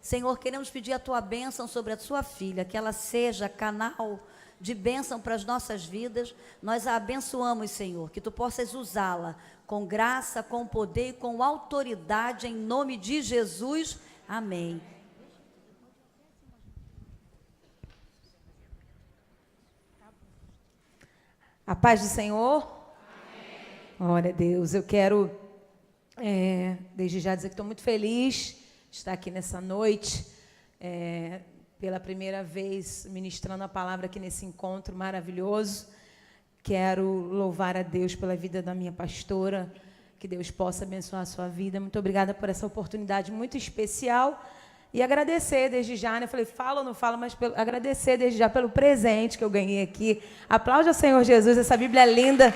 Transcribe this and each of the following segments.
Senhor, queremos pedir a tua bênção sobre a sua filha, que ela seja canal de bênção para as nossas vidas. Nós a abençoamos, Senhor, que tu possas usá-la com graça, com poder e com autoridade, em nome de Jesus. Amém. A paz do Senhor. Amém. Glória a Deus. Eu quero, desde já, dizer que estou muito feliz de estar aqui nessa noite, pela primeira vez ministrando a palavra aqui nesse encontro maravilhoso. Quero louvar a Deus pela vida da minha pastora, que Deus possa abençoar a sua vida. Muito obrigada por essa oportunidade muito especial. E agradecer desde já, né? Eu falei, fala ou não fala, mas agradecer desde já pelo presente que eu ganhei aqui. Aplaude ao Senhor Jesus, essa Bíblia linda.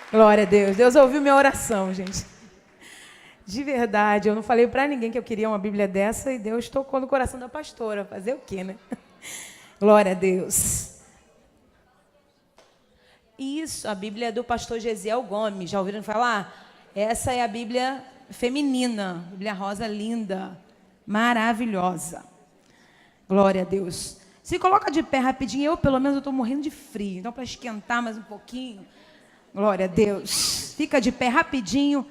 Glória a Deus. Deus ouviu minha oração, gente. De verdade, eu não falei para ninguém que eu queria uma Bíblia dessa e Deus tocou no coração da pastora. Fazer o quê, né? Glória a Deus. Isso, a Bíblia é do pastor Gesiel Gomes. Já ouviram falar? Essa é a Bíblia feminina, Bíblia rosa linda, maravilhosa. Glória a Deus. Se coloca de pé rapidinho, eu pelo menos estou morrendo de frio, então para esquentar mais um pouquinho. Glória a Deus. Fica de pé rapidinho.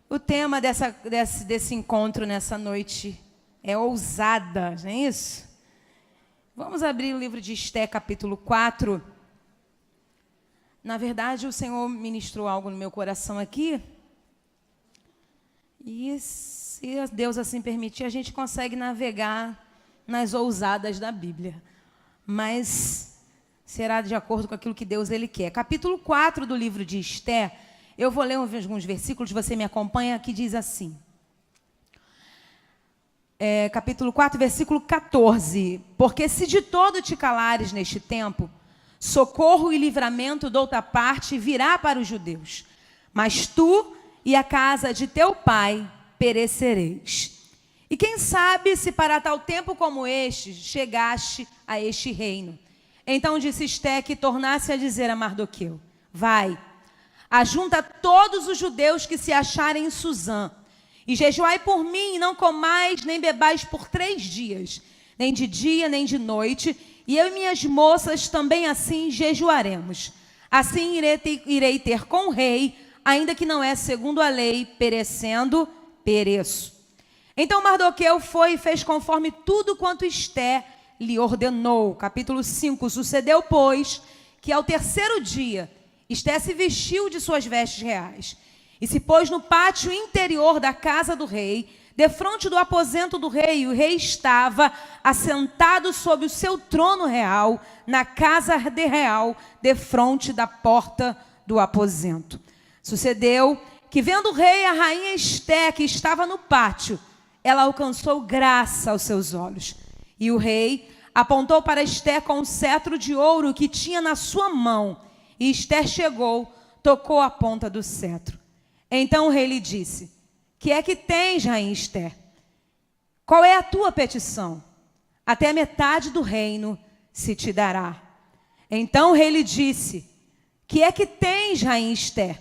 O tema desse encontro nessa noite é ousada, não é isso? Vamos abrir o livro de Esté, capítulo 4. Na verdade, o Senhor ministrou algo no meu coração aqui. E, se Deus assim permitir, a gente consegue navegar nas ousadas da Bíblia. Mas será de acordo com aquilo que Deus ele quer. Capítulo 4 do livro de Esté. Eu vou ler alguns versículos, você me acompanha, que diz assim. Capítulo 4, versículo 14. Porque se de todo te calares neste tempo, socorro e livramento de outra parte virá para os judeus. Mas tu e a casa de teu pai perecereis. E quem sabe se para tal tempo como este chegaste a este reino. Então disse Esté que tornasse a dizer a Mardoqueu: vai, ajunta todos os judeus que se acharem em Suzã, e jejuai por mim, e não comais nem bebais por 3 dias, nem de dia nem de noite, e eu e minhas moças também assim jejuaremos. Assim irei ter com o rei, ainda que não é segundo a lei, perecendo, pereço. Então Mardoqueu foi e fez conforme tudo quanto Esté lhe ordenou. Capítulo 5. Sucedeu, pois, que ao 3º dia, Esté se vestiu de suas vestes reais e se pôs no pátio interior da casa do rei, defronte do aposento do rei, e o rei estava assentado sobre o seu trono real, na casa de real, defronte da porta do aposento. Sucedeu que, vendo o rei a rainha Esté, que estava no pátio, ela alcançou graça aos seus olhos. E o rei apontou para Esté com um cetro de ouro que tinha na sua mão. E Esté chegou, tocou a ponta do cetro. Então o rei lhe disse: que é que tens, rainha Esté? Qual é a tua petição? Até a metade do reino se te dará. Então o rei lhe disse: que é que tens, rainha Esté?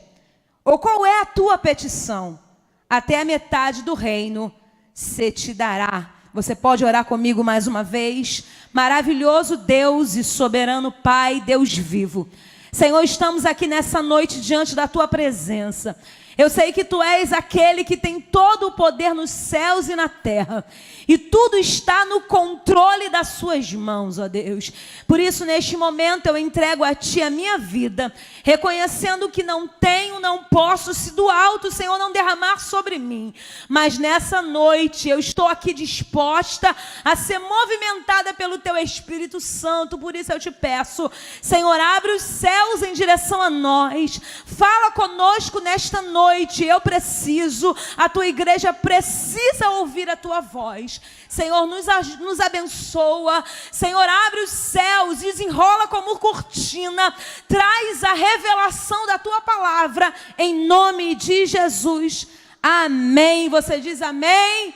Ou qual é a tua petição? Até a metade do reino se te dará. Você pode orar comigo mais uma vez? Maravilhoso Deus e soberano Pai, Deus vivo. Senhor, estamos aqui nessa noite diante da tua presença. Eu sei que tu és aquele que tem todo o poder nos céus e na terra. E tudo está no controle das suas mãos, ó Deus. Por isso, neste momento, eu entrego a ti a minha vida, reconhecendo que não tenho, não posso, se do alto, Senhor, não derramar sobre mim. Mas nessa noite, eu estou aqui disposta a ser movimentada pelo teu Espírito Santo. Por isso eu te peço, Senhor, abre os céus em direção a nós. Fala conosco nesta noite. Eu preciso, a tua igreja precisa ouvir a tua voz. Senhor, nos abençoa. Senhor, abre os céus, desenrola como cortina. Traz a revelação da tua palavra, em nome de Jesus. Amém. Você diz amém?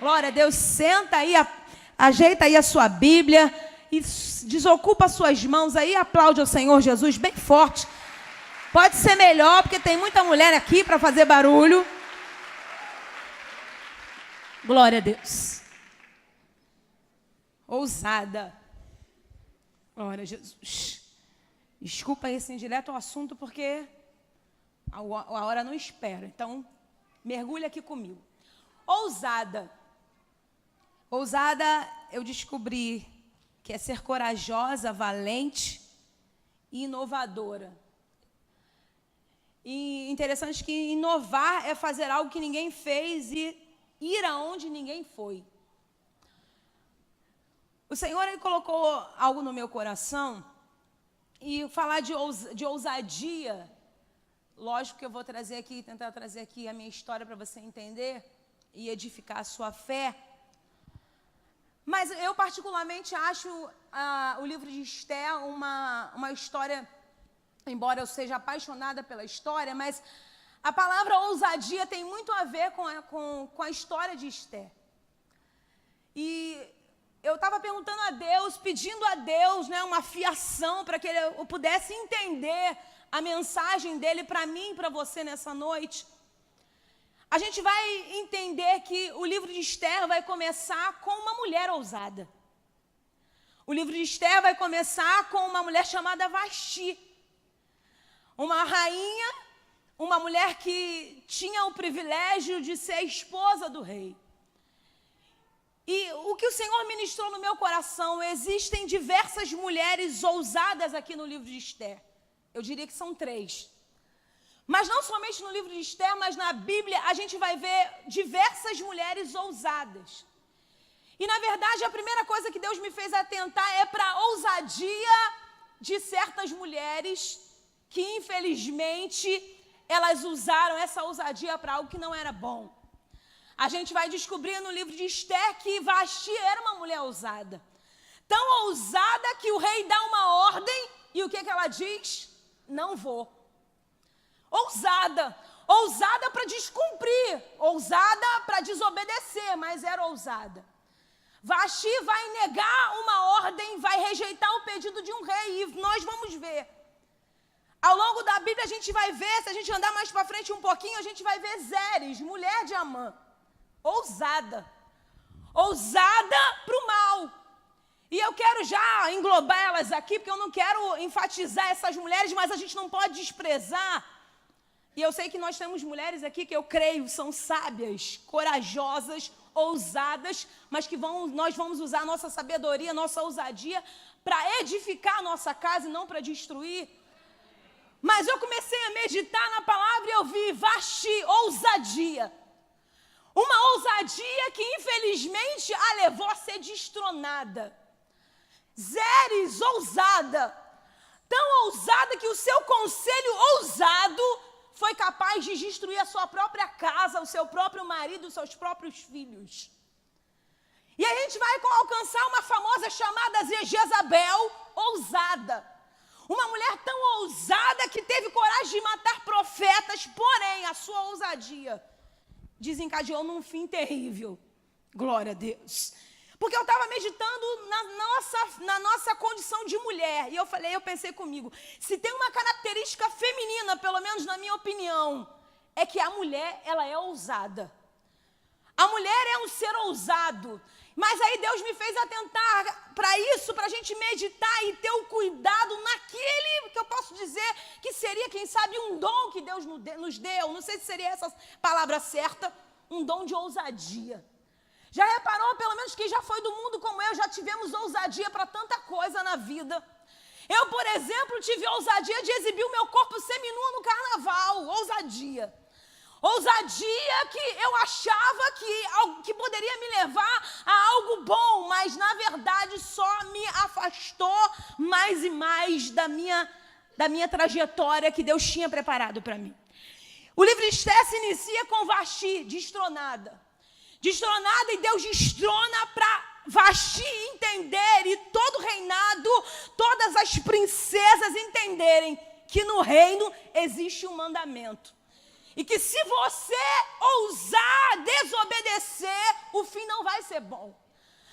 Glória a Deus. Senta aí, ajeita aí a sua Bíblia e desocupa suas mãos aí. Aplaude ao Senhor Jesus bem forte. Pode ser melhor, porque tem muita mulher aqui para fazer barulho. Glória a Deus. Ousada. Glória a Jesus. Desculpa esse indireto ao assunto, porque a hora não espera. Então, mergulha aqui comigo. Ousada. Ousada, eu descobri que é ser corajosa, valente e inovadora. E interessante que inovar é fazer algo que ninguém fez e ir aonde ninguém foi. O Senhor, Ele colocou algo no meu coração e falar de ousadia. Lógico que eu vou tentar trazer aqui a minha história para você entender e edificar a sua fé. Mas eu particularmente acho o livro de Esther uma história, embora eu seja apaixonada pela história, mas a palavra ousadia tem muito a ver com a história de Esther. E eu estava perguntando a Deus, pedindo a Deus, né, uma fiação para que eu pudesse entender a mensagem dele para mim e para você nessa noite. A gente vai entender que o livro de Esther vai começar com uma mulher ousada. O livro de Esther vai começar com uma mulher chamada Vasti. Uma rainha, uma mulher que tinha o privilégio de ser esposa do rei. E o que o Senhor ministrou no meu coração, existem diversas mulheres ousadas aqui no livro de Esther. Eu diria que são 3. Mas não somente no livro de Esther, mas na Bíblia a gente vai ver diversas mulheres ousadas. E na verdade a primeira coisa que Deus me fez atentar é para a ousadia de certas mulheres que infelizmente elas usaram essa ousadia para algo que não era bom. A gente vai descobrir no livro de Esther que Vasti era uma mulher ousada. Tão ousada que o rei dá uma ordem e o que ela diz? Não vou. Ousada para descumprir, ousada para desobedecer, mas era ousada. Vasti vai negar uma ordem, vai rejeitar o pedido de um rei, e nós vamos ver. Ao longo da Bíblia a gente vai ver, se a gente andar mais para frente um pouquinho, a gente vai ver Zeres, mulher de Amã. Ousada para o mal. E eu quero já englobar elas aqui, porque eu não quero enfatizar essas mulheres, mas a gente não pode desprezar. E eu sei que nós temos mulheres aqui que eu creio são sábias, corajosas, ousadas, mas que nós vamos usar a nossa sabedoria, a nossa ousadia para edificar a nossa casa e não para destruir. Mas eu comecei a meditar na palavra e eu vi Vasti, ousadia. Uma ousadia que infelizmente a levou a ser destronada. Zeres, ousada. Tão ousada que o seu conselho ousado foi capaz de destruir a sua própria casa, o seu próprio marido, os seus próprios filhos. E a gente vai alcançar uma famosa chamada Jezabel, ousada. Uma mulher tão ousada que teve coragem de matar profetas, porém a sua ousadia desencadeou num fim terrível. Glória a Deus. Porque eu estava meditando na nossa condição de mulher. E eu pensei comigo, se tem uma característica feminina, pelo menos na minha opinião, é que a mulher, ela é ousada. A mulher é um ser ousado. Mas aí Deus me fez atentar para isso, para a gente meditar e ter o cuidado naquele que eu posso dizer que seria, quem sabe, um dom que Deus nos deu. Não sei se seria essa palavra certa, um dom de ousadia. Já reparou, pelo menos quem já foi do mundo como eu, já tivemos ousadia para tanta coisa na vida. Eu, por exemplo, tive ousadia de exibir o meu corpo seminua no carnaval, ousadia. Ousadia que eu achava que poderia me levar a algo bom, mas na verdade só me afastou mais e mais da minha trajetória que Deus tinha preparado para mim. O livro de Esther se inicia com Vasti, destronada. Destronada, e Deus destrona para Vasti entender e todo o reinado, todas as princesas entenderem que no reino existe um mandamento. E que se você ousar desobedecer, o fim não vai ser bom.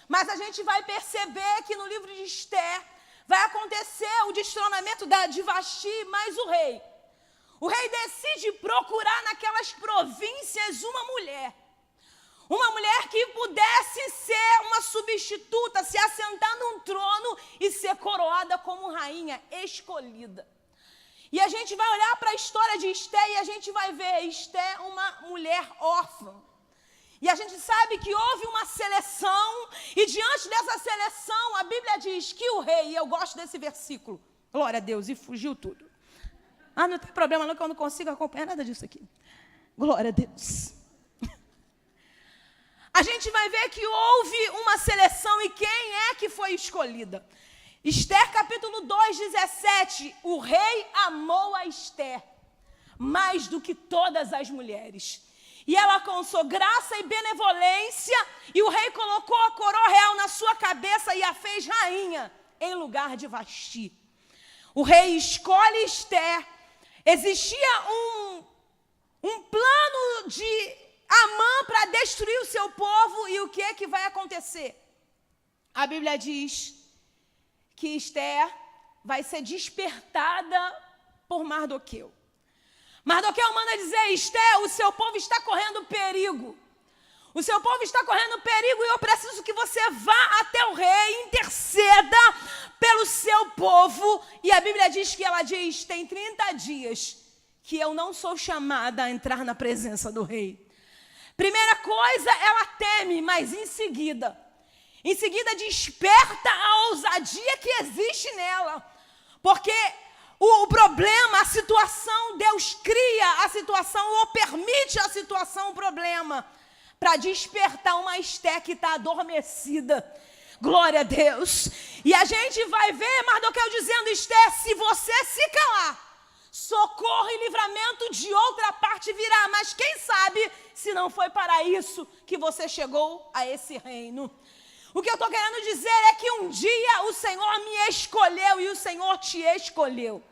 Mas a gente vai perceber que no livro de Esther vai acontecer o destronamento de Vasti, mas o rei decide procurar naquelas províncias uma mulher que pudesse ser uma substituta, se assentar num trono e ser coroada como rainha escolhida. E a gente vai olhar para a história de Esté e a gente vai ver Esté uma mulher órfã. E a gente sabe que houve uma seleção, e diante dessa seleção, a Bíblia diz que o rei, e eu gosto desse versículo, glória a Deus, e fugiu tudo. Não tem problema não, que eu não consigo acompanhar nada disso aqui. Glória a Deus. A gente vai ver que houve uma seleção, e quem é que foi escolhida? Esther capítulo 2, 17, o rei amou a Esther mais do que todas as mulheres. E ela alcançou graça e benevolência, e o rei colocou a coroa real na sua cabeça e a fez rainha em lugar de Vasti. O rei escolhe Esther. Existia um plano de Amã para destruir o seu povo, e o que é que vai acontecer? A Bíblia diz que Esther vai ser despertada por Mardoqueu. Mardoqueu manda dizer: Esther, o seu povo está correndo perigo. O seu povo está correndo perigo e eu preciso que você vá até o rei, interceda pelo seu povo. E a Bíblia diz que ela diz: tem 30 dias que eu não sou chamada a entrar na presença do rei. Primeira coisa, ela teme, mas em seguida desperta a ousadia que existe nela. Porque o problema, a situação, Deus cria a situação ou permite a situação, o problema, para despertar uma Esté que está adormecida. Glória a Deus. E a gente vai ver Mardoqueu dizendo: Esté, se você se calar, socorro e livramento de outra parte virá. Mas quem sabe se não foi para isso que você chegou a esse reino. O que eu estou querendo dizer é que um dia o Senhor me escolheu e o Senhor te escolheu.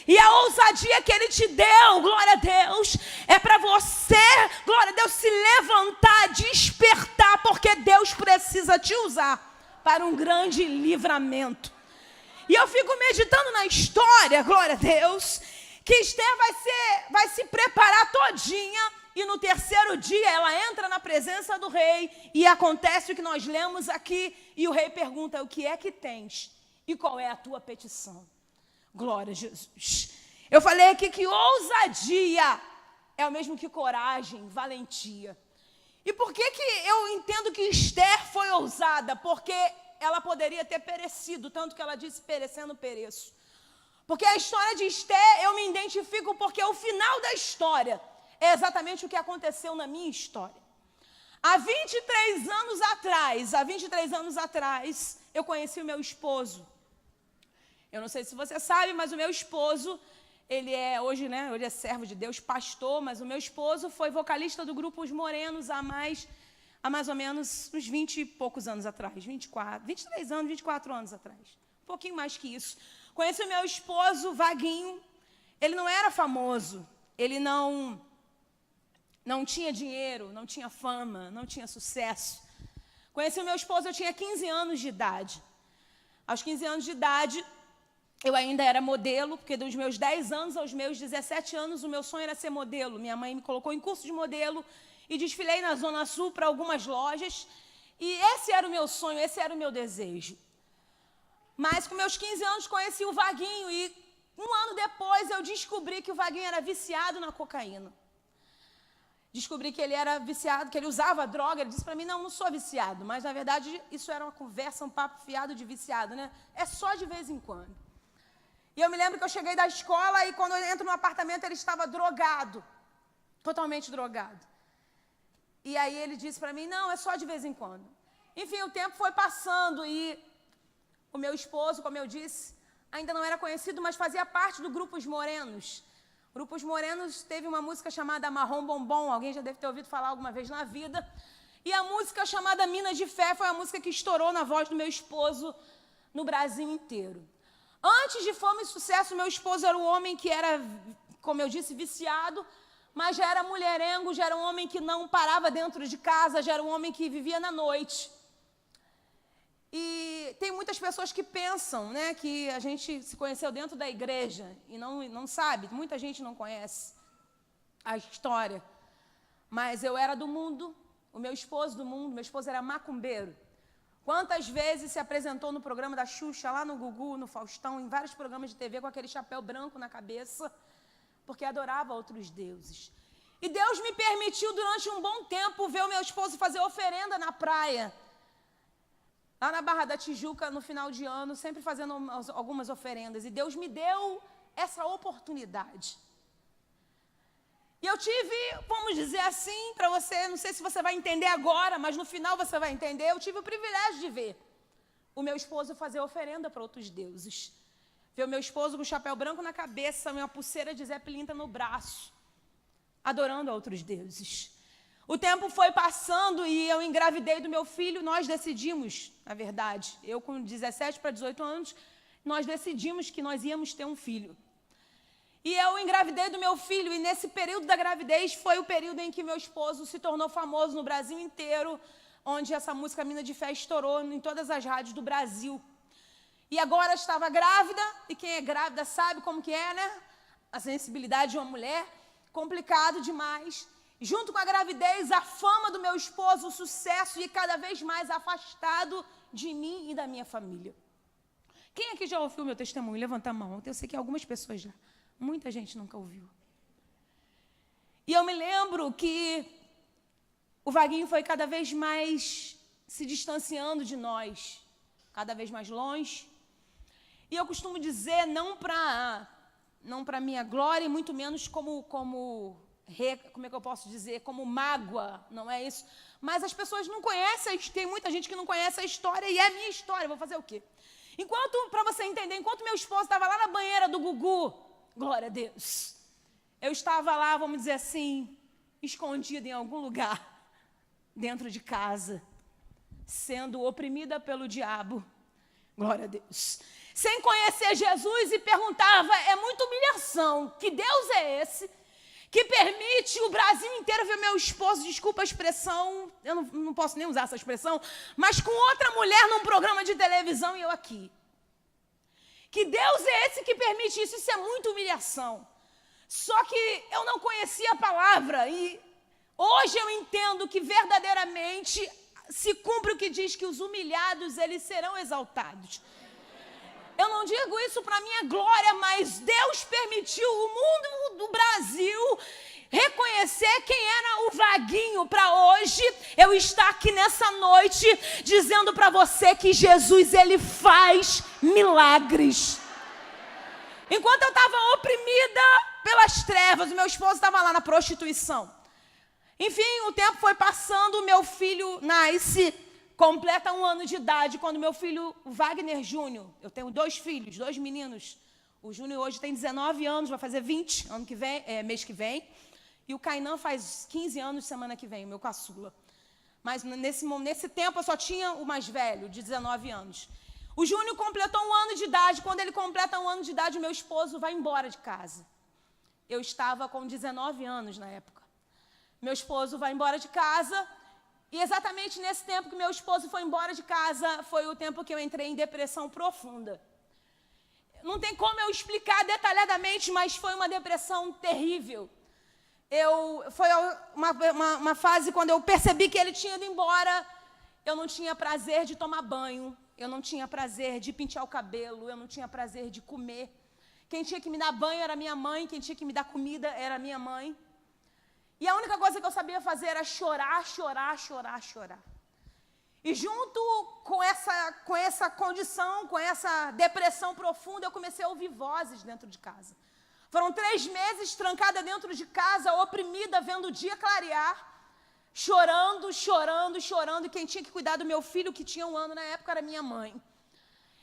E a ousadia que Ele te deu, glória a Deus, é para você, glória a Deus, se levantar, despertar, porque Deus precisa te usar para um grande livramento. E eu fico meditando na história, glória a Deus, que Esther vai se preparar todinha, e no terceiro dia ela entra na presença do rei, e acontece o que nós lemos aqui, e o rei pergunta: o que é que tens? E qual é a tua petição? Glória a Jesus. Eu falei aqui que ousadia é o mesmo que coragem, valentia. E por que eu entendo que Esther foi ousada? Porque ela poderia ter perecido, tanto que ela disse: perecendo, pereço. Porque a história de Esther, eu me identifico porque o final da história é exatamente o que aconteceu na minha história. Há 23 anos atrás, eu conheci o meu esposo. Eu não sei se você sabe, mas o meu esposo, ele é hoje, ele é servo de Deus, pastor, mas o meu esposo foi vocalista do grupo Os Morenos há mais ou menos uns 20 e poucos anos atrás, 24 anos atrás, um pouquinho mais que isso. Conheci o meu esposo, Vaguinho. Ele não era famoso, ele não tinha dinheiro, não tinha fama, não tinha sucesso. Conheci o meu esposo, eu tinha 15 anos de idade. Aos 15 anos de idade, eu ainda era modelo, porque dos meus 10 anos aos meus 17 anos, o meu sonho era ser modelo. Minha mãe me colocou em curso de modelo e desfilei na Zona Sul para algumas lojas. E esse era o meu sonho, esse era o meu desejo. Mas com meus 15 anos conheci o Vaguinho e um ano depois eu descobri que o Vaguinho era viciado na cocaína. Descobri que ele era viciado, que ele usava droga. Ele disse para mim: não sou viciado. Mas, na verdade, isso era uma conversa, um papo fiado de viciado, né? É só de vez em quando. E eu me lembro que eu cheguei da escola e quando eu entro no apartamento ele estava drogado. Totalmente drogado. E aí ele disse para mim: não, é só de vez em quando. Enfim, o tempo foi passando e o meu esposo, como eu disse, ainda não era conhecido, mas fazia parte do grupo Os Morenos. O grupo Os Morenos teve uma música chamada Marrom Bombom, alguém já deve ter ouvido falar alguma vez na vida. E a música chamada Mina de Fé foi a música que estourou na voz do meu esposo no Brasil inteiro. Antes de Fama e Sucesso, meu esposo era um homem que era, como eu disse, viciado, mas já era mulherengo, já era um homem que não parava dentro de casa, já era um homem que vivia na noite. E tem muitas pessoas que pensam, que a gente se conheceu dentro da igreja e não sabe, muita gente não conhece a história. Mas eu era do mundo, o meu esposo do mundo, meu esposo era macumbeiro. Quantas vezes se apresentou no programa da Xuxa, lá no Gugu, no Faustão, em vários programas de TV com aquele chapéu branco na cabeça, porque adorava outros deuses. E Deus me permitiu durante um bom tempo ver o meu esposo fazer oferenda na praia, lá na Barra da Tijuca, no final de ano, sempre fazendo algumas oferendas. E Deus me deu essa oportunidade. E eu tive, vamos dizer assim, para você, não sei se você vai entender agora, mas no final você vai entender, eu tive o privilégio de ver o meu esposo fazer oferenda para outros deuses. Ver o meu esposo com o chapéu branco na cabeça, uma pulseira de Zé Pilintra no braço, adorando a outros deuses. O tempo foi passando e eu engravidei do meu filho, nós decidimos, na verdade, eu com 17 para 18 anos, nós decidimos que nós íamos ter um filho. E eu engravidei do meu filho, e nesse período da gravidez foi o período em que meu esposo se tornou famoso no Brasil inteiro, onde essa música Mina de Fé estourou em todas as rádios do Brasil. E agora estava grávida, e quem é grávida sabe como que é, né? A sensibilidade de uma mulher, complicado demais. Junto com a gravidez, a fama do meu esposo, o sucesso, e cada vez mais afastado de mim e da minha família. Quem aqui já ouviu o meu testemunho? Levanta a mão. Eu sei que algumas pessoas já. Muita gente nunca ouviu. E eu me lembro que o Vaguinho foi cada vez mais se distanciando de nós, cada vez mais longe. E eu costumo dizer, não para minha glória, e muito menos como é que eu posso dizer, como mágoa, não é isso? Mas as pessoas não conhecem, tem muita gente que não conhece a história, e é a minha história, vou fazer o quê? Para você entender, enquanto meu esposo estava lá na banheira do Gugu, glória a Deus, eu estava lá, vamos dizer assim, escondida em algum lugar, dentro de casa, sendo oprimida pelo diabo, glória a Deus, sem conhecer Jesus, e perguntava, é muita humilhação, que Deus é esse, que permite o Brasil inteiro ver meu esposo, desculpa a expressão, eu não posso nem usar essa expressão, mas com outra mulher num programa de televisão e eu aqui. Que Deus é esse que permite isso? Isso é muita humilhação. Só que eu não conhecia a palavra e hoje eu entendo que verdadeiramente se cumpre o que diz que os humilhados, eles serão exaltados. Eu não digo isso para minha glória, mas Deus permitiu o mundo do Brasil reconhecer quem era o Vaguinho para hoje eu estar aqui nessa noite dizendo para você que Jesus, ele faz milagres. Enquanto eu estava oprimida pelas trevas, o meu esposo estava lá na prostituição. Enfim, o tempo foi passando, o meu filho nasce, completa 1 ano de idade, quando meu filho Wagner Júnior, eu tenho 2 filhos, 2 meninos, o Júnior hoje tem 19 anos, vai fazer 20 mês que vem, e o Kainan faz 15 anos semana que vem, o meu caçula. Mas nesse tempo eu só tinha o mais velho, de 19 anos. O Júnior completou 1 ano de idade, quando ele completa 1 ano de idade, o meu esposo vai embora de casa. Eu estava com 19 anos na época. Meu esposo vai embora de casa, e exatamente nesse tempo que meu esposo foi embora de casa, foi o tempo que eu entrei em depressão profunda. Não tem como eu explicar detalhadamente, mas foi uma depressão terrível. Foi uma fase quando eu percebi que ele tinha ido embora, eu não tinha prazer de tomar banho, eu não tinha prazer de pentear o cabelo, eu não tinha prazer de comer. Quem tinha que me dar banho era minha mãe, quem tinha que me dar comida era minha mãe. E a única coisa que eu sabia fazer era chorar, chorar, chorar, chorar. E junto com essa condição, com essa depressão profunda, eu comecei a ouvir vozes dentro de casa. Foram 3 meses trancada dentro de casa, oprimida, vendo o dia clarear, chorando, chorando, chorando. E quem tinha que cuidar do meu filho, que tinha 1 ano na época, era minha mãe.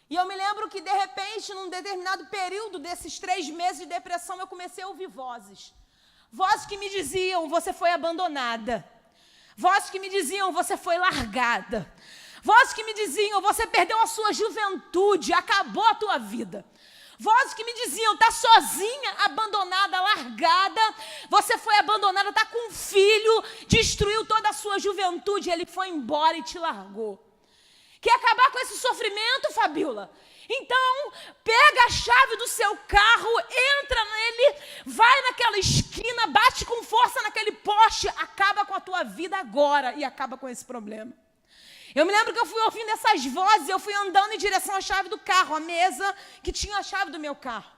E eu me lembro que, de repente, num determinado período desses 3 meses de depressão, eu comecei a ouvir vozes. Vozes que me diziam, você foi abandonada. Vozes que me diziam, você foi largada. Vozes que me diziam, você perdeu a sua juventude, acabou a tua vida. Vozes que me diziam, está sozinha, abandonada, largada. Você foi abandonada, está com um filho, destruiu toda a sua juventude, ele foi embora e te largou. Quer acabar com esse sofrimento, Fabíola? Então, pega a chave do seu carro, entra nele, vai naquela esquina, bate com força naquele poste, acaba com a tua vida agora e acaba com esse problema. Eu me lembro que eu fui ouvindo essas vozes, eu fui andando em direção à chave do carro, a mesa que tinha a chave do meu carro.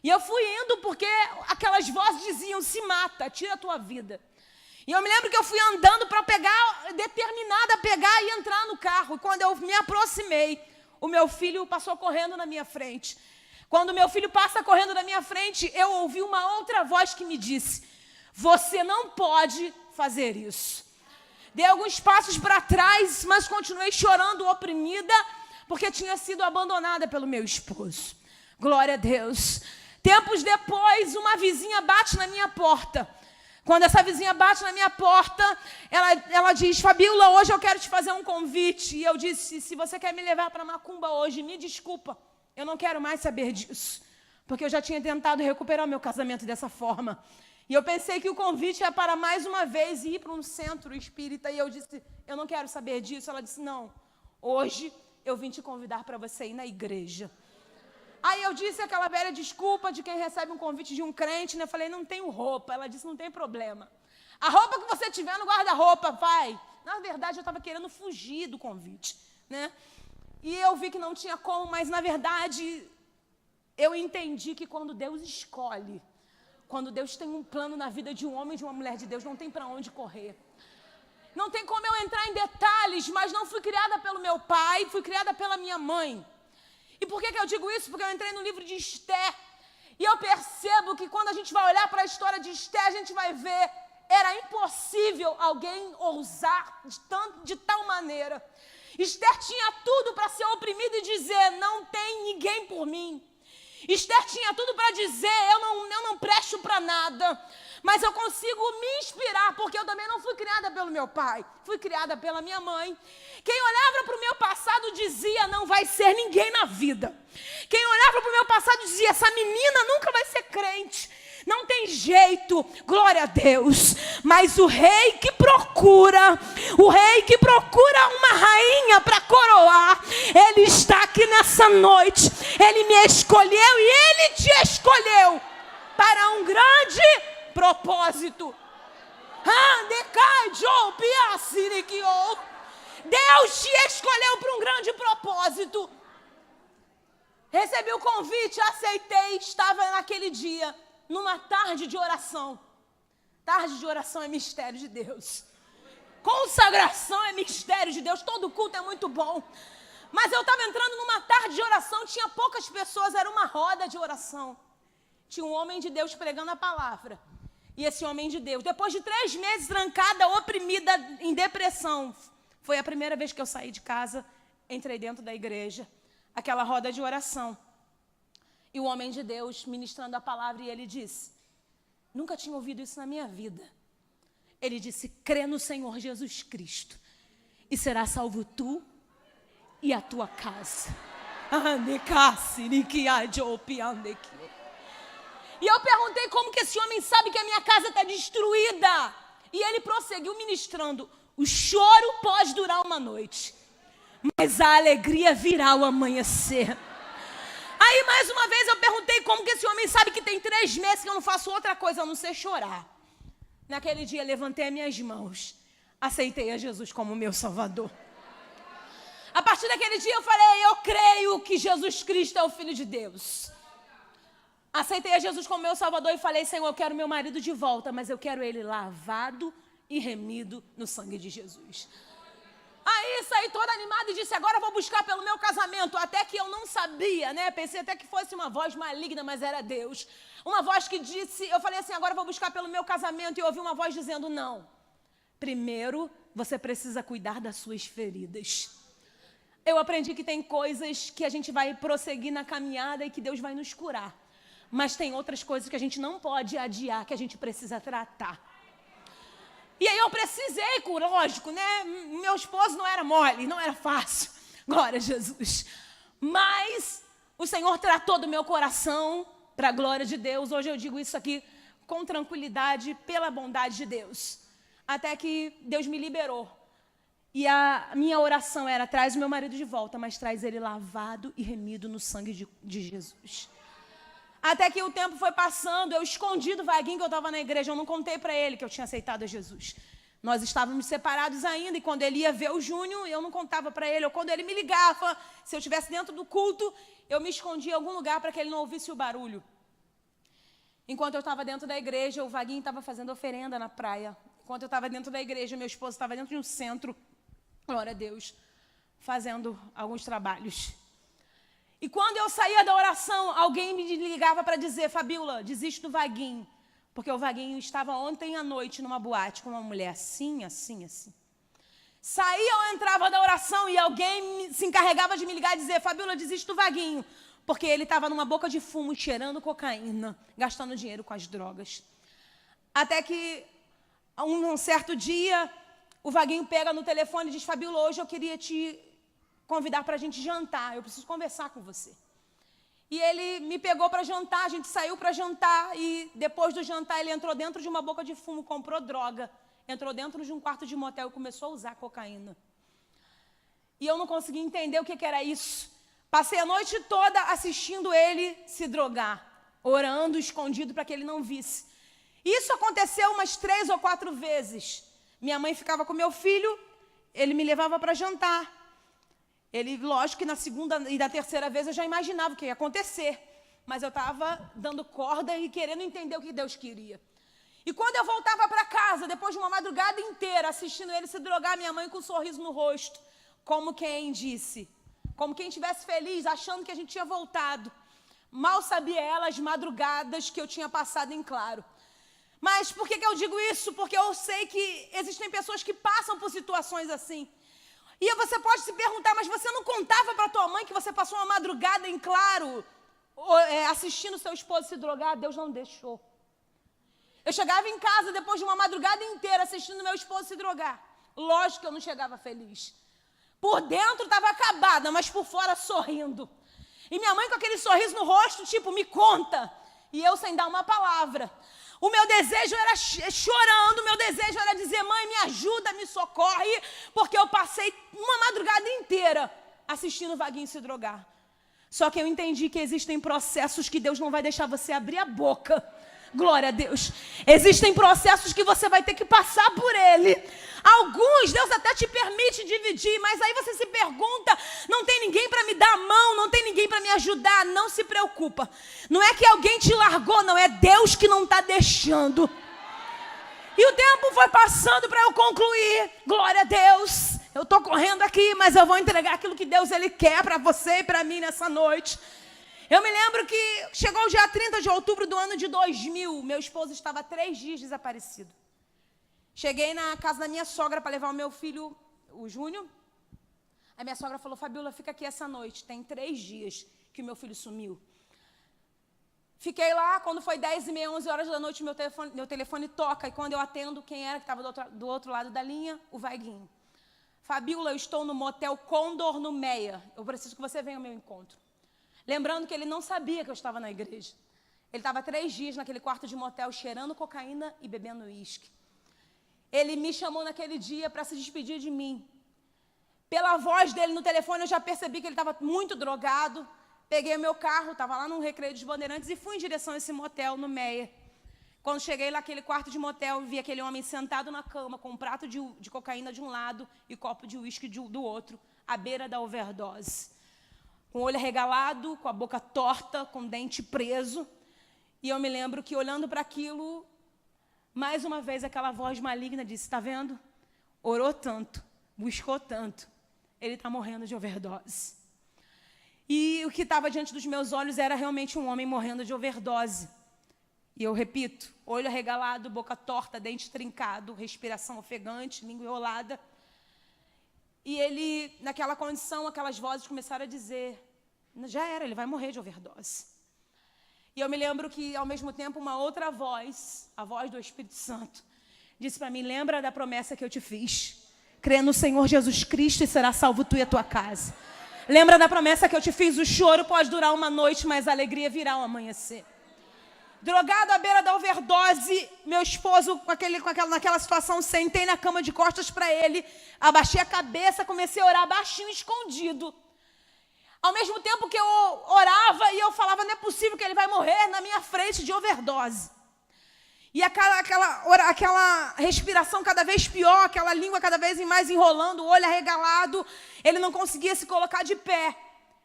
E eu fui indo porque aquelas vozes diziam, se mata, tira a tua vida. E eu me lembro que eu fui andando para pegar, determinada a pegar e entrar no carro. E quando eu me aproximei, o meu filho passou correndo na minha frente. Quando o meu filho passa correndo na minha frente, eu ouvi uma outra voz que me disse, você não pode fazer isso. Dei alguns passos para trás, mas continuei chorando, oprimida, porque tinha sido abandonada pelo meu esposo. Glória a Deus. Tempos depois, uma vizinha bate na minha porta. Quando essa vizinha bate na minha porta, ela diz, Fabíola, hoje eu quero te fazer um convite. E eu disse, se você quer me levar para Macumba hoje, me desculpa, eu não quero mais saber disso. Porque eu já tinha tentado recuperar o meu casamento dessa forma. E eu pensei que o convite é para mais uma vez ir para um centro espírita. E eu disse, eu não quero saber disso. Ela disse, não, hoje eu vim te convidar para você ir na igreja. Aí eu disse aquela velha desculpa de quem recebe um convite de um crente, né? Eu falei, não tenho roupa. Ela disse, não tem problema. A roupa que você tiver no guarda-roupa, vai. Na verdade, eu estava querendo fugir do convite, né? E eu vi que não tinha como, mas na verdade, eu entendi que quando Deus escolhe, quando Deus tem um plano na vida de um homem e de uma mulher de Deus, não tem para onde correr. Não tem como eu entrar em detalhes, mas não fui criada pelo meu pai, fui criada pela minha mãe. E por que eu digo isso? Porque eu entrei no livro de Esther e eu percebo que quando a gente vai olhar para a história de Esther, a gente vai ver, era impossível alguém ousar de tal maneira. Esther tinha tudo para ser oprimida e dizer, não tem ninguém por mim. Esther tinha tudo para dizer, eu não presto para nada, mas eu consigo me inspirar, porque eu também não fui criada pelo meu pai, fui criada pela minha mãe. Quem olhava para o meu passado dizia, não vai ser ninguém na vida. Quem olhava para o meu passado dizia, essa menina nunca vai ser crente. Não tem jeito, glória a Deus. Mas o rei que procura uma rainha para coroar, ele está aqui nessa noite. Ele me escolheu e ele te escolheu para um grande propósito. Deus te escolheu para um grande propósito. Recebi o convite, aceitei, estava naquele dia, numa tarde de oração. Tarde de oração é mistério de Deus. Consagração é mistério de Deus. Todo culto é muito bom. Mas eu estava entrando numa tarde de oração, tinha poucas pessoas, era uma roda de oração. Tinha um homem de Deus pregando a palavra. E esse homem de Deus, depois de 3 meses trancada, oprimida, em depressão, foi a primeira vez que eu saí de casa, entrei dentro da igreja, aquela roda de oração. E o homem de Deus ministrando a palavra, e ele disse, nunca tinha ouvido isso na minha vida. Ele disse, crê no Senhor Jesus Cristo, e será salvo tu e a tua casa. E eu perguntei como que esse homem sabe que a minha casa está destruída. E ele prosseguiu ministrando, o choro pode durar uma noite, mas a alegria virá ao amanhecer. Aí, mais uma vez, eu perguntei como que esse homem sabe que tem 3 meses que eu não faço outra coisa a não ser chorar. Naquele dia, levantei as minhas mãos, aceitei a Jesus como meu Salvador. A partir daquele dia, eu falei, eu creio que Jesus Cristo é o Filho de Deus. Aceitei a Jesus como meu Salvador e falei, Senhor, eu quero meu marido de volta, mas eu quero ele lavado e remido no sangue de Jesus. Aí saí toda animada e disse, agora eu vou buscar pelo meu casamento. Até que eu não sabia, né? Pensei até que fosse uma voz maligna, mas era Deus. Uma voz que disse, eu falei assim, agora eu vou buscar pelo meu casamento. E eu ouvi uma voz dizendo, não. Primeiro, você precisa cuidar das suas feridas. Eu aprendi que tem coisas que a gente vai prosseguir na caminhada e que Deus vai nos curar. Mas tem outras coisas que a gente não pode adiar, que a gente precisa tratar. E aí eu precisei, lógico, né? Meu esposo não era mole, não era fácil. Glória a Jesus. Mas o Senhor tratou do meu coração, para a glória de Deus. Hoje eu digo isso aqui com tranquilidade, pela bondade de Deus. Até que Deus me liberou. E a minha oração era: traz o meu marido de volta, mas traz ele lavado e remido no sangue de Jesus. Até que o tempo foi passando, eu escondi do Vaguinho que eu estava na igreja, eu não contei para ele que eu tinha aceitado a Jesus. Nós estávamos separados ainda, e quando ele ia ver o Júnior, eu não contava para ele. Ou quando ele me ligava, se eu estivesse dentro do culto, eu me escondia em algum lugar para que ele não ouvisse o barulho. Enquanto eu estava dentro da igreja, o Vaguinho estava fazendo oferenda na praia. Enquanto eu estava dentro da igreja, meu esposo estava dentro de um centro, glória a Deus, fazendo alguns trabalhos. E quando eu saía da oração, alguém me ligava para dizer: Fabíola, desiste do Vaguinho. Porque o Vaguinho estava ontem à noite numa boate com uma mulher assim, assim, assim. Saía ou entrava da oração e alguém se encarregava de me ligar e dizer: Fabíola, desiste do Vaguinho. Porque ele estava numa boca de fumo, cheirando cocaína, gastando dinheiro com as drogas. Até que, um certo dia, o Vaguinho pega no telefone e diz: Fabíola, hoje eu queria te convidar para a gente jantar, eu preciso conversar com você. E ele me pegou para jantar, a gente saiu para jantar, e depois do jantar ele entrou dentro de uma boca de fumo, comprou droga, entrou dentro de um quarto de motel e começou a usar cocaína. E eu não conseguia entender o que era isso. Passei a noite toda assistindo ele se drogar, orando escondido para que ele não visse. Isso aconteceu umas 3 ou 4 vezes. Minha mãe ficava com meu filho, ele me levava para jantar. Ele, lógico que na segunda e na terceira vez eu já imaginava o que ia acontecer. Mas eu estava dando corda e querendo entender o que Deus queria. E quando eu voltava para casa, depois de uma madrugada inteira, assistindo ele se drogar, minha mãe com um sorriso no rosto, como quem disse, como quem estivesse feliz, achando que a gente tinha voltado. Mal sabia ela as madrugadas que eu tinha passado em claro. Mas por que eu digo isso? Porque eu sei que existem pessoas que passam por situações assim. E você pode se perguntar: mas você não contava para tua mãe que você passou uma madrugada em claro, assistindo seu esposo se drogar? Deus não deixou. Eu chegava em casa depois de uma madrugada inteira assistindo meu esposo se drogar. Lógico que eu não chegava feliz. Por dentro estava acabada, mas por fora sorrindo. E minha mãe com aquele sorriso no rosto, tipo, me conta. E eu sem dar uma palavra. O meu desejo era chorando, o meu desejo era dizer: mãe, me ajuda, me socorre, porque eu passei uma madrugada inteira assistindo o Vaguinho se drogar. Só que eu entendi que existem processos que Deus não vai deixar você abrir a boca. Glória a Deus. Existem processos que você vai ter que passar por ele. Alguns Deus até te permite dividir, mas aí você se pergunta: não tem ninguém para me dar a mão, não tem ninguém para me ajudar. Não se preocupa. Não é que alguém te largou, não, é Deus que não está deixando. E o tempo foi passando para eu concluir. Glória a Deus. Eu estou correndo aqui, mas eu vou entregar aquilo que Deus ele quer para você e para mim nessa noite. Eu me lembro que chegou o dia 30 de outubro do ano de 2000. Meu esposo estava 3 dias desaparecido. Cheguei na casa da minha sogra para levar o meu filho, o Júnior. A minha sogra falou: Fabíola, fica aqui essa noite. Tem 3 dias que o meu filho sumiu. Fiquei lá, quando foi 10h30, 11 horas da noite, meu telefone toca. E quando eu atendo, quem era que estava do outro lado da linha? O Vaguinho. Fabíola, eu estou no motel Condor, no Meia. Eu preciso que você venha ao meu encontro. Lembrando que ele não sabia que eu estava na igreja. Ele estava 3 dias naquele quarto de motel, cheirando cocaína e bebendo uísque. Ele me chamou naquele dia para se despedir de mim. Pela voz dele no telefone, eu já percebi que ele estava muito drogado. Peguei o meu carro, estava lá no Recreio dos Bandeirantes e fui em direção a esse motel no Meia. Quando cheguei lá naquele quarto de motel, vi aquele homem sentado na cama, com um prato de cocaína de um lado e copo de uísque do outro, à beira da overdose. Com o olho arregalado, com a boca torta, com o dente preso. E eu me lembro que, olhando para aquilo, mais uma vez aquela voz maligna disse: está vendo? Orou tanto, buscou tanto, ele está morrendo de overdose. E o que estava diante dos meus olhos era realmente um homem morrendo de overdose. E eu repito: olho arregalado, boca torta, dente trincado, respiração ofegante, língua enrolada. E ele, naquela condição, aquelas vozes começaram a dizer: já era, ele vai morrer de overdose. E eu me lembro que, ao mesmo tempo, uma outra voz, a voz do Espírito Santo, disse para mim: lembra da promessa que eu te fiz. Crê no Senhor Jesus Cristo e será salvo tu e a tua casa. Lembra da promessa que eu te fiz. O choro pode durar uma noite, mas a alegria virá ao amanhecer. drogado à beira da overdose, meu esposo naquela situação, sentei na cama de costas para ele, abaixei a cabeça, comecei a orar baixinho, escondido. Ao mesmo tempo que eu orava e eu falava, não é possível que ele vai morrer na minha frente de overdose. E aquela respiração cada vez pior, aquela língua cada vez mais enrolando, o olho arregalado, ele não conseguia se colocar de pé.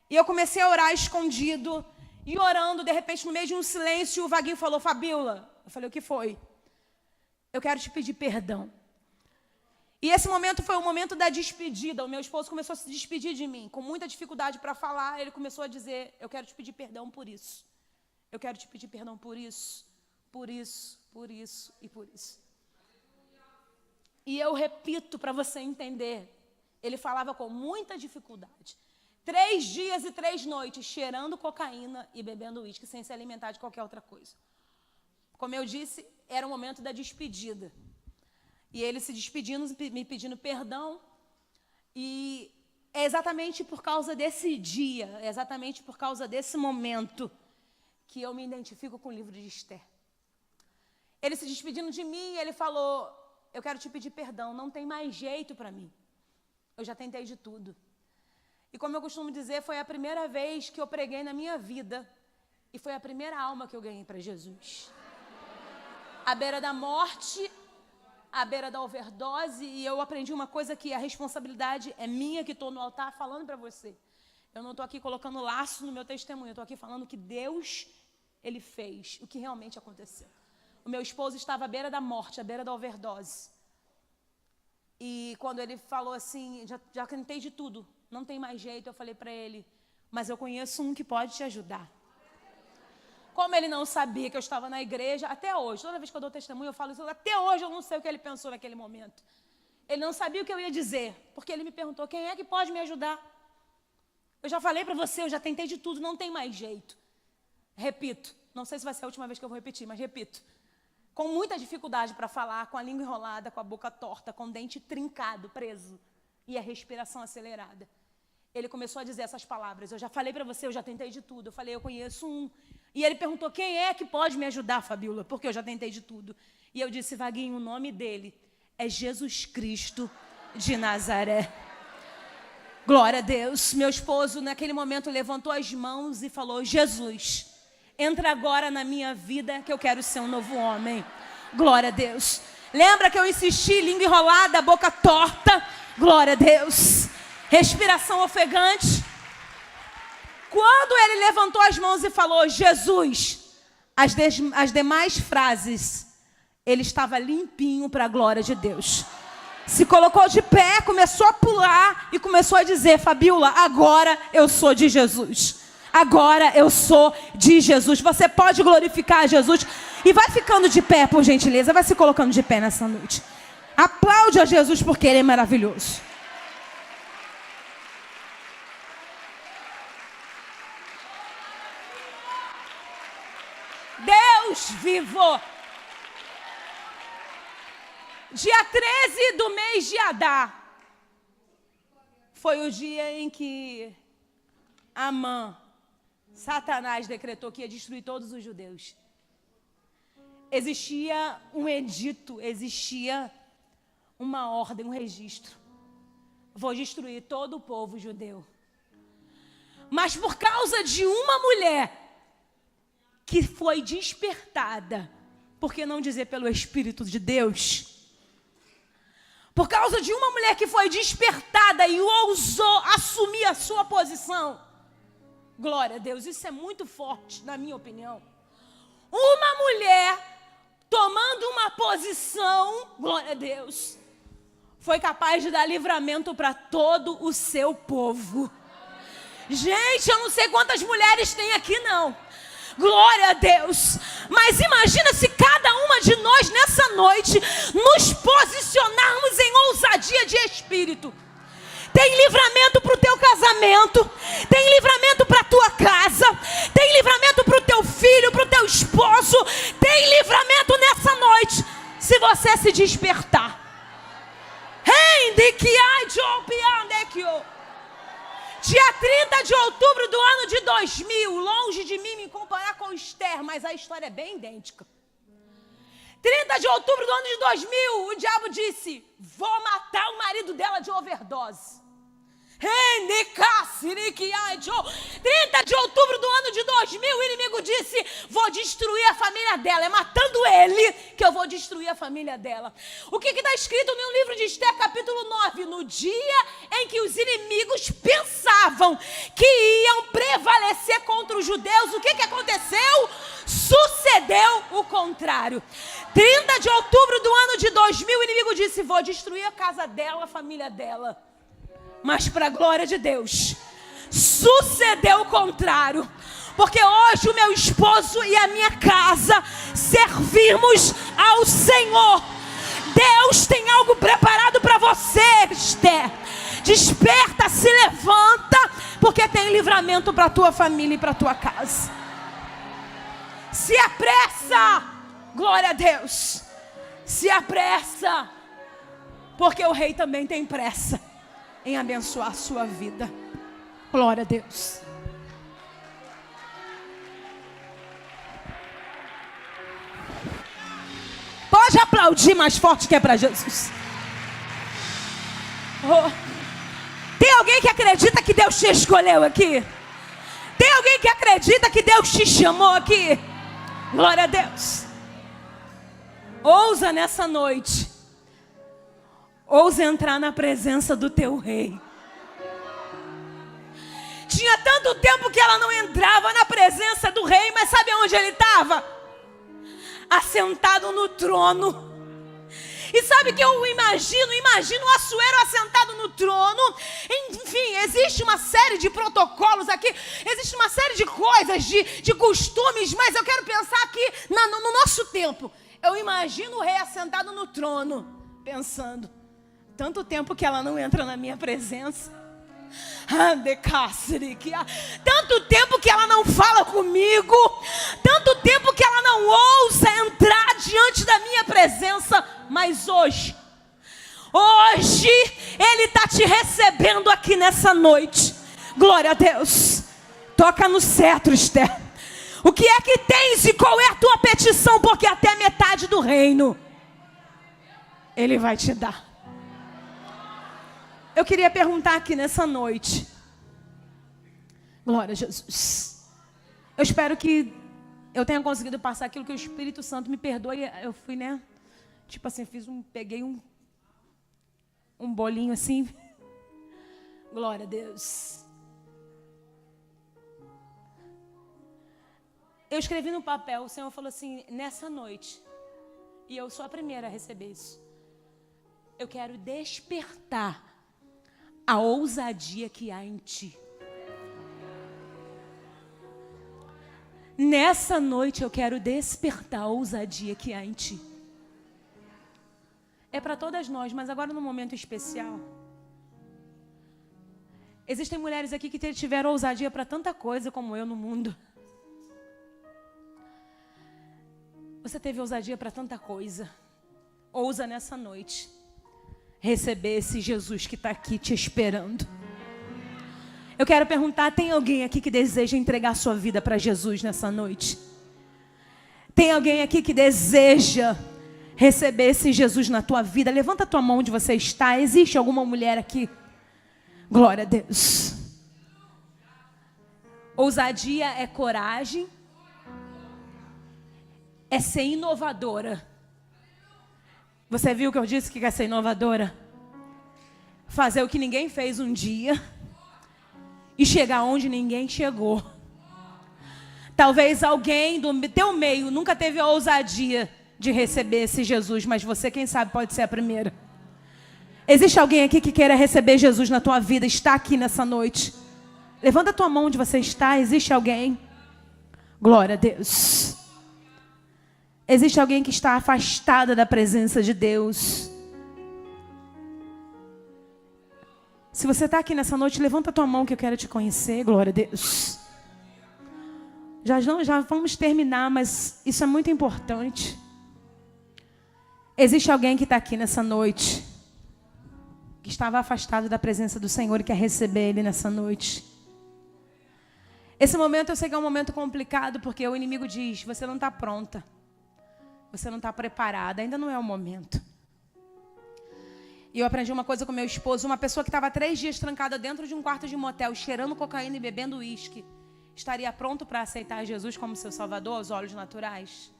E eu comecei a orar escondido. E orando, de repente, no meio de um silêncio, o Vaguinho falou, Fabíola. Eu falei, o que foi? Eu quero te pedir perdão. E esse momento foi o momento da despedida. O meu esposo começou a se despedir de mim. Com muita dificuldade para falar, ele começou a dizer, eu quero te pedir perdão por isso. Eu quero te pedir perdão por isso, por isso, por isso e por isso. E eu repito para você entender. Ele falava com muita dificuldade. 3 dias e 3 noites cheirando cocaína e bebendo uísque sem se alimentar de qualquer outra coisa. Como eu disse, era o momento da despedida. E ele se despedindo, me pedindo perdão. E é exatamente por causa desse dia, é exatamente por causa desse momento que eu me identifico com o livro de Esther. Ele se despedindo de mim, ele falou, eu quero te pedir perdão, não tem mais jeito para mim. Eu já tentei de tudo. E como eu costumo dizer, foi a primeira vez que eu preguei na minha vida. E foi a primeira alma que eu ganhei para Jesus. À beira da morte, à beira da overdose. E eu aprendi uma coisa que a responsabilidade é minha, que estou no altar falando para você. Eu não estou aqui colocando laço no meu testemunho. Eu estou aqui falando o que Deus, Ele fez. O que realmente aconteceu. O meu esposo estava à beira da morte, à beira da overdose. E quando ele falou assim, já tentei de tudo. Não tem mais jeito, eu falei para ele, mas eu conheço um que pode te ajudar. Como ele não sabia que eu estava na igreja, até hoje, toda vez que eu dou testemunho, eu falo isso, até hoje eu não sei o que ele pensou naquele momento. Ele não sabia o que eu ia dizer, porque ele me perguntou, quem é que pode me ajudar? Eu já falei para você, eu já tentei de tudo, não tem mais jeito. Repito, não sei se vai ser a última vez que eu vou repetir, mas repito. Com muita dificuldade para falar, com a língua enrolada, com a boca torta, com o dente trincado, preso, e a respiração acelerada. Ele começou a dizer essas palavras. Eu já falei para você, eu já tentei de tudo. Eu falei, eu conheço um. E ele perguntou, quem é que pode me ajudar, Fabíola? Porque eu já tentei de tudo. E eu disse, Vaguinho, o nome dele é Jesus Cristo de Nazaré. Glória a Deus. Meu esposo, naquele momento, levantou as mãos e falou, Jesus, entra agora na minha vida que eu quero ser um novo homem. Glória a Deus. Lembra que eu insisti, língua enrolada, boca torta? Glória a Deus. Respiração ofegante. Quando ele levantou as mãos e falou, Jesus, as demais frases, ele estava limpinho para a glória de Deus. Se colocou de pé, começou a pular e começou a dizer, Fabíola, agora eu sou de Jesus. Agora eu sou de Jesus. Você pode glorificar Jesus. E vai ficando de pé, por gentileza. Vai se colocando de pé nessa noite. Aplaude a Jesus porque Ele é maravilhoso. Deus vivo. Dia 13 do mês de Adar. Foi o dia em que Amã, Satanás, decretou que ia destruir todos os judeus. Existia um edito, existia uma ordem, um registro. Vou destruir todo o povo judeu. Mas por causa de uma mulher que foi despertada, por que não dizer pelo Espírito de Deus? Por causa de uma mulher que foi despertada e ousou assumir a sua posição. Glória a Deus, isso é muito forte, na minha opinião. Uma mulher tomando uma posição, glória a Deus, foi capaz de dar livramento para todo o seu povo. Gente, eu não sei quantas mulheres tem aqui, não. Glória a Deus. Mas imagina se cada uma de nós nessa noite nos posicionarmos em ousadia de espírito. Tem livramento para o teu casamento, tem livramento para a tua casa, tem livramento para o teu filho, para o teu esposo, tem livramento nessa noite, se você se despertar. Dia 30 de outubro do ano de 2000, longe de mim me comparar com Esther, mas a história é bem idêntica. 30 de outubro do ano de 2000, o diabo disse: vou matar o marido dela de overdose. 30 de outubro do ano de 2000, o inimigo disse: vou destruir a família dela. É matando ele que eu vou destruir a família dela. O que está escrito no livro de Esther, capítulo 9? No dia em que os inimigos pensavam que iam prevalecer contra os judeus, o que aconteceu? Sucedeu o contrário. 30 de outubro do ano de 2000, o inimigo disse: vou destruir a casa dela, a família dela. Mas para a glória de Deus, sucedeu o contrário. Porque hoje o meu esposo e a minha casa servimos ao Senhor. Deus tem algo preparado para você, Esther. Desperta, se levanta, porque tem livramento para a tua família e para a tua casa. Se apressa, glória a Deus. Se apressa, porque o rei também tem pressa em abençoar a sua vida. Glória a Deus. Pode aplaudir mais forte que é para Jesus. Oh. Tem alguém que acredita que Deus te escolheu aqui? Tem alguém que acredita que Deus te chamou aqui? Glória a Deus. Ousa nessa noite. Ousa entrar na presença do teu rei. Tinha tanto tempo que ela não entrava na presença do rei, mas sabe onde ele estava? Assentado no trono. E sabe que eu imagino o Assuero assentado no trono. Enfim, existe uma série de protocolos aqui, existe uma série de coisas, de costumes, mas eu quero pensar aqui no nosso tempo. Eu imagino o rei assentado no trono, pensando: tanto tempo que ela não entra na minha presença. Tanto tempo que ela não fala comigo. Tanto tempo que ela não ousa entrar diante da minha presença. Mas hoje Ele está te recebendo aqui nessa noite. Glória a Deus. Toca no cetro, Esther. O que é que tens e qual é a tua petição? Porque até metade do reino Ele vai te dar. Eu queria perguntar aqui nessa noite. Glória a Jesus. Eu espero que eu tenha conseguido passar aquilo que o Espírito Santo me perdoe. Eu fui, tipo assim, peguei um bolinho assim. Glória a Deus. Eu escrevi no papel, o Senhor falou assim: nessa noite, e eu sou a primeira a receber isso, eu quero despertar a ousadia que há em ti. Nessa noite eu quero despertar a ousadia que há em ti. É para todas nós, mas agora num momento especial. Existem mulheres aqui que tiveram ousadia para tanta coisa como eu no mundo. Você teve ousadia para tanta coisa. Ousa nessa noite receber esse Jesus que está aqui te esperando. Eu quero perguntar: tem alguém aqui que deseja entregar sua vida para Jesus nessa noite? Tem alguém aqui que deseja receber esse Jesus na tua vida? Levanta a tua mão onde você está. Existe alguma mulher aqui? Glória a Deus. Ousadia é coragem, é ser inovadora. Você viu que eu disse que quer ser inovadora? Fazer o que ninguém fez um dia e chegar onde ninguém chegou. Talvez alguém do teu meio nunca teve a ousadia de receber esse Jesus, mas você, quem sabe, pode ser a primeira. Existe alguém aqui que queira receber Jesus na tua vida, está aqui nessa noite? Levanta a tua mão onde você está. Existe alguém? Glória a Deus. Existe alguém que está afastada da presença de Deus? Se você está aqui nessa noite, levanta a tua mão que eu quero te conhecer. Glória a Deus. Já vamos terminar, mas isso é muito importante. Existe alguém que está aqui nessa noite que estava afastado da presença do Senhor e quer receber Ele nessa noite. Esse momento eu sei que é um momento complicado, porque o inimigo diz: você não está pronta, você não está preparada, ainda não é o momento. E eu aprendi uma coisa com meu esposo: uma pessoa que estava 3 dias trancada dentro de um quarto de motel, cheirando cocaína e bebendo uísque, estaria pronto para aceitar Jesus como seu Salvador aos olhos naturais?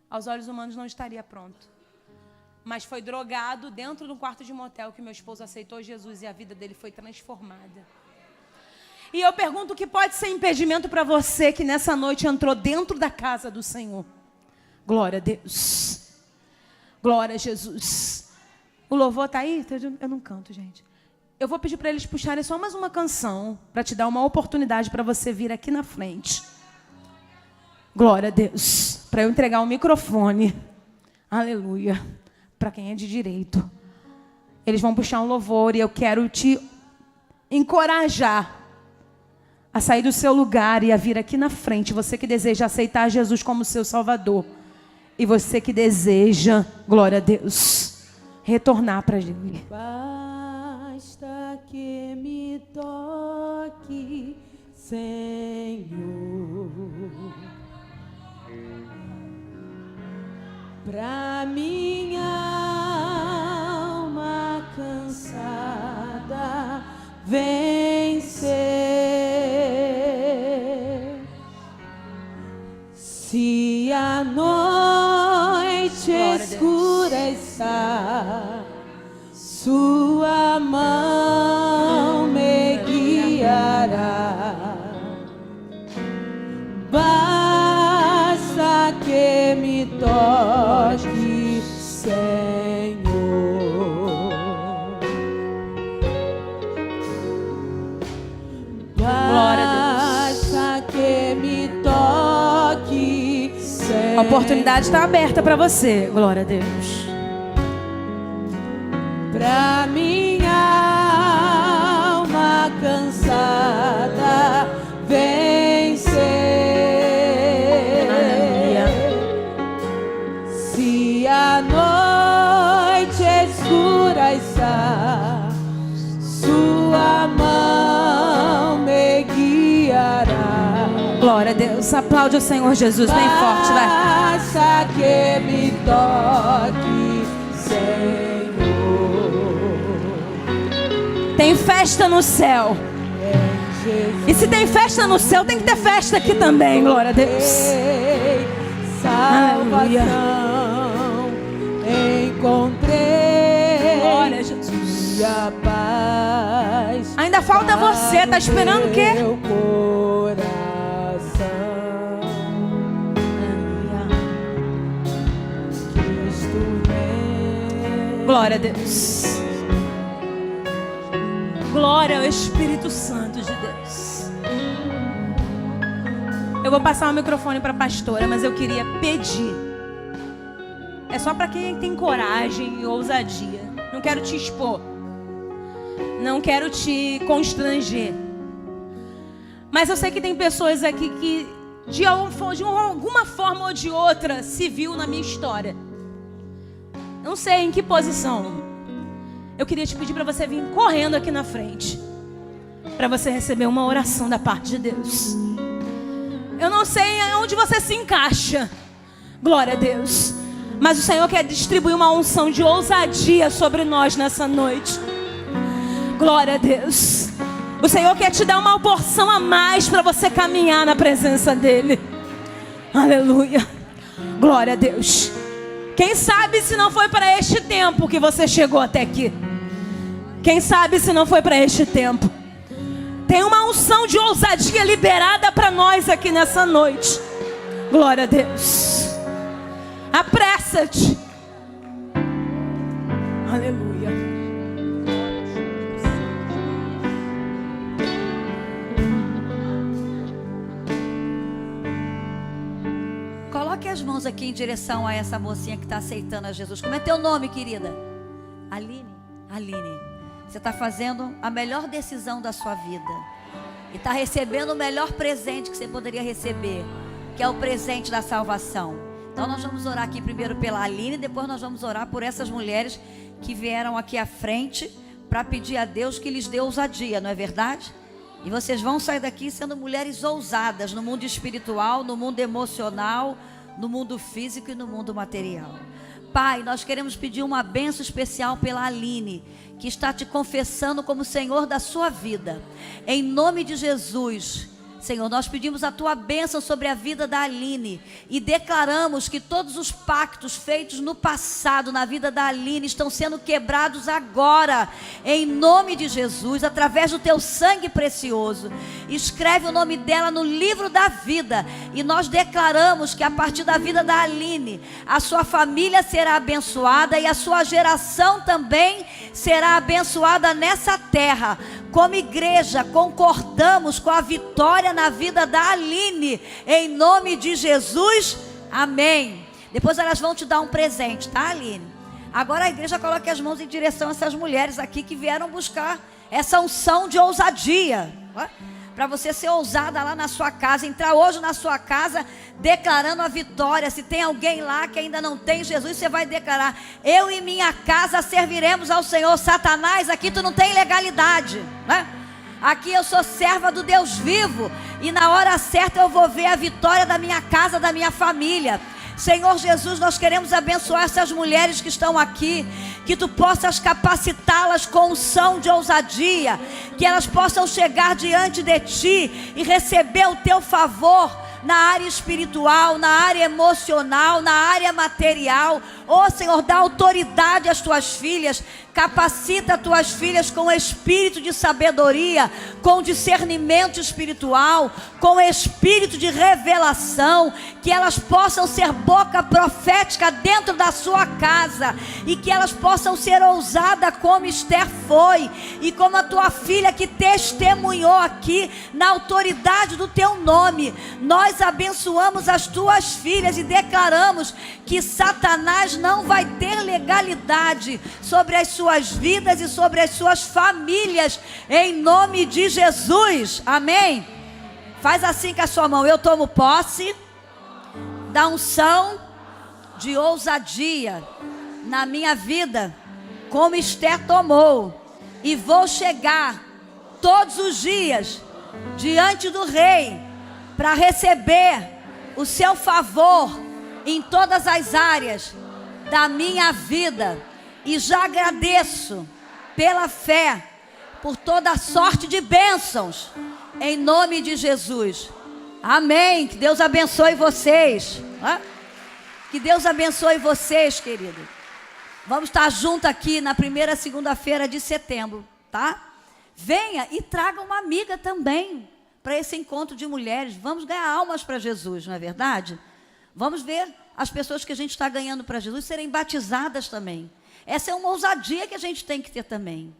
Aos olhos humanos não estaria pronto. Mas foi drogado dentro de um quarto de motel que meu esposo aceitou Jesus e a vida dele foi transformada. E eu pergunto: o que pode ser impedimento para você que nessa noite entrou dentro da casa do Senhor? Glória a Deus. Glória a Jesus. O louvor está aí? Eu não canto, gente. Eu vou pedir para eles puxarem só mais uma canção, para te dar uma oportunidade para você vir aqui na frente. Glória a Deus. Para eu entregar o microfone. Aleluia. Para quem é de direito. Eles vão puxar um louvor e eu quero te encorajar a sair do seu lugar e a vir aqui na frente. Você que deseja aceitar Jesus como seu Salvador. E você que deseja, glória a Deus, retornar para Ele. Basta que me toque, Senhor, pra minha alma cansada vencer. Se a noite escura está, sua mão me guiará. Basta que me toque, Senhor. Basta que me toque, Senhor. A oportunidade está aberta para você. Glória a Deus. Pra minha alma cansada vencer. Aleluia. Se a noite escura está, sua mão me guiará. Glória a Deus. Aplaude o Senhor Jesus bem forte, vai. Basta que me toque, Senhor. Tem festa no céu. E se tem festa no céu, tem que ter festa aqui também. Glória a Deus. Salvação encontrei. Glória a Jesus. E a paz. Ainda falta você. Tá esperando o quê? Meu coração. Cristo vem. Glória a Deus. Glória ao Espírito Santo de Deus. Eu vou passar o microfone para a pastora, mas eu queria pedir. É só para quem tem coragem e ousadia. Não quero te expor. Não quero te constranger. Mas eu sei que tem pessoas aqui que de alguma forma ou de outra se viu na minha história. Não sei em que posição. Eu queria te pedir para você vir correndo aqui na frente, para você receber uma oração da parte de Deus. Eu não sei onde você se encaixa, glória a Deus, mas o Senhor quer distribuir uma unção de ousadia sobre nós nessa noite. Glória a Deus. O Senhor quer te dar uma porção a mais para você caminhar na presença dEle. Aleluia. Glória a Deus. Quem sabe se não foi para este tempo que você chegou até aqui. Quem sabe se não foi para este tempo. Tem uma unção de ousadia liberada para nós aqui nessa noite. Glória a Deus. Apressa-te. Aleluia. Coloque as mãos aqui em direção a essa mocinha que está aceitando a Jesus. Como é teu nome, querida? Aline? Aline. Você está fazendo a melhor decisão da sua vida. E está recebendo o melhor presente que você poderia receber, que é o presente da salvação. Então nós vamos orar aqui primeiro pela Aline, depois nós vamos orar por essas mulheres que vieram aqui à frente para pedir a Deus que lhes dê ousadia, não é verdade? E vocês vão sair daqui sendo mulheres ousadas no mundo espiritual, no mundo emocional, no mundo físico e no mundo material. Pai, nós queremos pedir uma bênção especial pela Aline, que está te confessando como Senhor da sua vida. Em nome de Jesus, Senhor, nós pedimos a tua bênção sobre a vida da Aline e declaramos que todos os pactos feitos no passado na vida da Aline estão sendo quebrados agora, em nome de Jesus, através do teu sangue precioso. Escreve o nome dela no livro da vida e nós declaramos que a partir da vida da Aline, a sua família será abençoada e a sua geração também será abençoada nessa terra. Como igreja, concordamos com a vitória na vida da Aline, em nome de Jesus, amém. Depois elas vão te dar um presente, tá, Aline? Agora a igreja coloque as mãos em direção a essas mulheres aqui que vieram buscar essa unção de ousadia, para você ser ousada lá na sua casa, entrar hoje na sua casa declarando a vitória. Se tem alguém lá que ainda não tem Jesus, você vai declarar: eu e minha casa serviremos ao Senhor. Satanás, aqui tu não tem legalidade, né? Aqui eu sou serva do Deus vivo e na hora certa eu vou ver a vitória da minha casa, da minha família. Senhor Jesus, nós queremos abençoar essas mulheres que estão aqui, que tu possas capacitá-las com unção de ousadia, que elas possam chegar diante de ti e receber o teu favor na área espiritual, na área emocional, na área material. Ó Senhor, dá autoridade às tuas filhas, capacita as tuas filhas com espírito de sabedoria, com discernimento espiritual, com espírito de revelação, que elas possam ser boca profética dentro da sua casa, e que elas possam ser ousadas como Esther foi, e como a tua filha que testemunhou aqui, na autoridade do teu nome. Nós abençoamos as tuas filhas e declaramos que Satanás não vai ter legalidade sobre as suas vidas e sobre as suas famílias, em nome de Jesus, amém? Faz assim com a sua mão: eu tomo posse da unção de ousadia na minha vida, como Esther tomou, e vou chegar todos os dias diante do rei para receber o seu favor em todas as áreas da minha vida. E já agradeço pela fé por toda sorte de bênçãos, em nome de Jesus, amém. Que Deus abençoe vocês, que Deus abençoe vocês, querido. Vamos estar juntos aqui na primeira segunda-feira de setembro, tá? Venha e traga uma amiga também para esse encontro de mulheres. Vamos ganhar almas para Jesus, não é verdade? Vamos ver as pessoas que a gente está ganhando para Jesus serem batizadas também. Essa é uma ousadia que a gente tem que ter também.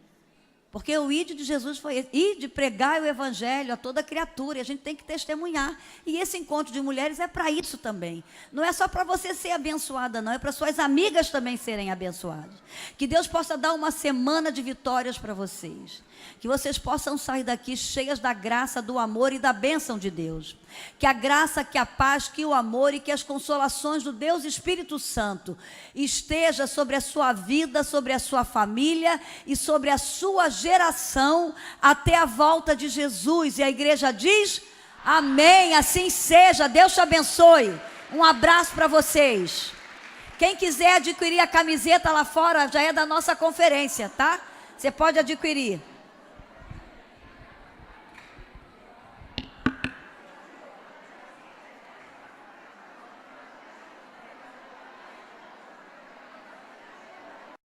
Porque o ide de Jesus foi ide, pregar o evangelho a toda criatura, e a gente tem que testemunhar. E esse encontro de mulheres é para isso também. Não é só para você ser abençoada, não, é para suas amigas também serem abençoadas. Que Deus possa dar uma semana de vitórias para vocês. Que vocês possam sair daqui cheias da graça, do amor e da bênção de Deus. Que a graça, que a paz, que o amor e que as consolações do Deus Espírito Santo esteja sobre a sua vida, sobre a sua família e sobre a sua geração até a volta de Jesus. E a igreja diz: amém, assim seja. Deus te abençoe. Um abraço para vocês. Quem quiser adquirir a camiseta lá fora, já é da nossa conferência, tá? Você pode adquirir.